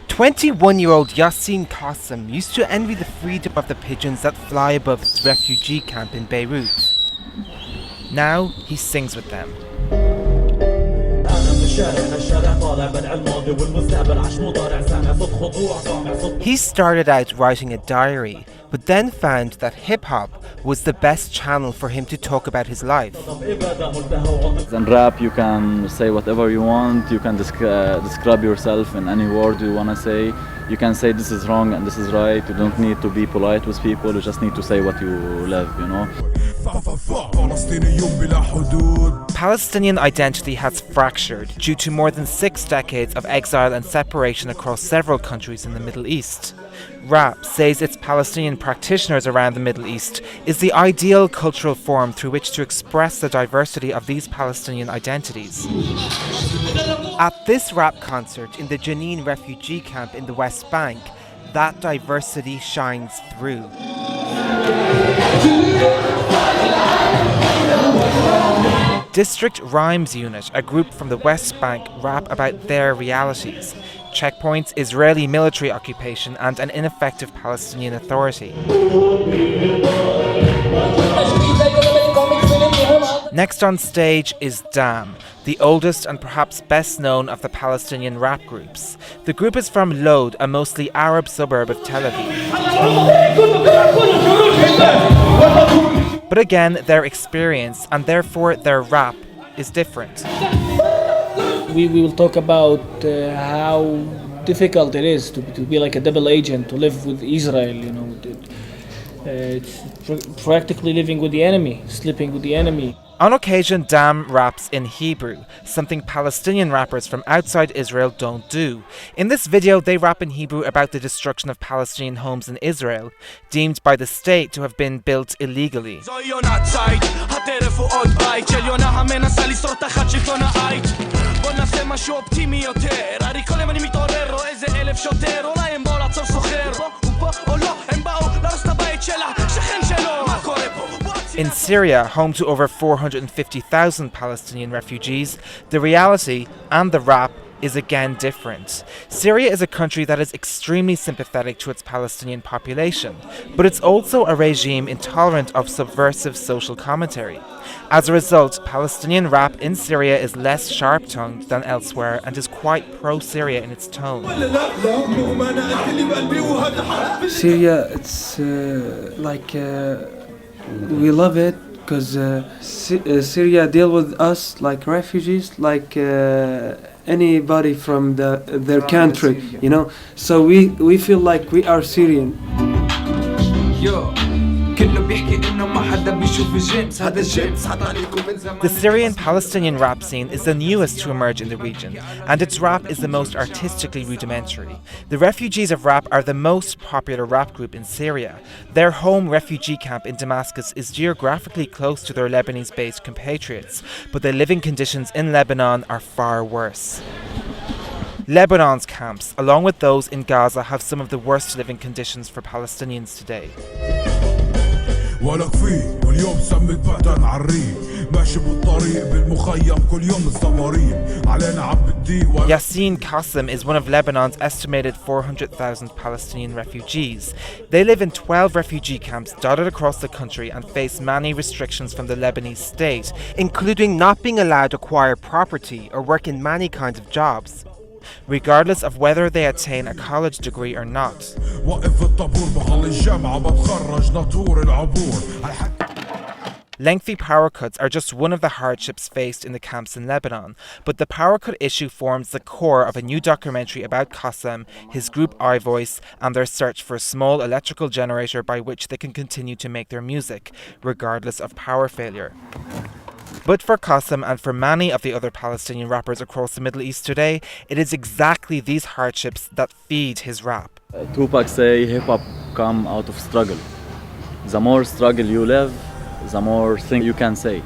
21-year-old Yassine Qassem used to envy the freedom of the pigeons that fly above his refugee camp in Beirut. Now he sings with them. He started out writing a diary, but then found that hip-hop was the best channel for him to talk about his life. In rap you can say whatever you want, you can describe yourself in any word you want to say. You can say this is wrong and this is right. You don't need to be polite with people, you just need to say what you live, you know. Palestinian identity has fractured due to more than 6 decades of exile and separation across several countries in the Middle East. Rap says its Palestinian practitioners around the Middle East is the ideal cultural form through which to express the diversity of these Palestinian identities. At this rap concert in the Jenin refugee camp in the West Bank, that diversity shines through. District Rhymes Unit, a group from the West Bank, rap about their realities: checkpoints, Israeli military occupation, and an ineffective Palestinian Authority. Next on stage is Dam, the oldest and perhaps best known of the Palestinian rap groups. The group is from Lod, a mostly Arab suburb of Tel Aviv. But again, their experience and therefore their rap is different. We will talk about how difficult it is to be like a double agent, to live with Israel, you know. It's practically living with the enemy, sleeping with the enemy. On occasion, Dam raps in Hebrew, something Palestinian rappers from outside Israel don't do. In this video, they rap in Hebrew about the destruction of Palestinian homes in Israel, deemed by the state to have been built illegally. In Syria, home to over 450,000 Palestinian refugees, the reality and the rap is again different. Syria is a country that is extremely sympathetic to its Palestinian population, but it's also a regime intolerant of subversive social commentary. As a result, Palestinian rap in Syria is less sharp-tongued than elsewhere and is quite pro-Syria in its tone. Syria, it's we love it because Syria deal with us like refugees, like anybody from their country, you know. So we feel like we are Syrian. The Syrian-Palestinian rap scene is the newest to emerge in the region, and its rap is the most artistically rudimentary. The refugees of rap are the most popular rap group in Syria. Their home refugee camp in Damascus is geographically close to their Lebanese-based compatriots, but the living conditions in Lebanon are far worse. Lebanon's camps, along with those in Gaza, have some of the worst living conditions for Palestinians today. Yassine Qassem is one of Lebanon's estimated 400,000 Palestinian refugees. They live in 12 refugee camps dotted across the country and face many restrictions from the Lebanese state, including not being allowed to acquire property or work in many kinds of jobs, regardless of whether they attain a college degree or not. Lengthy power cuts are just one of the hardships faced in the camps in Lebanon, but the power cut issue forms the core of a new documentary about Qassem, his group iVoice, and their search for a small electrical generator by which they can continue to make their music, regardless of power failure. But for Qassem and for many of the other Palestinian rappers across the Middle East today, it is exactly these hardships that feed his rap. Tupac say hip-hop come out of struggle. The more struggle you live, the more things you can say.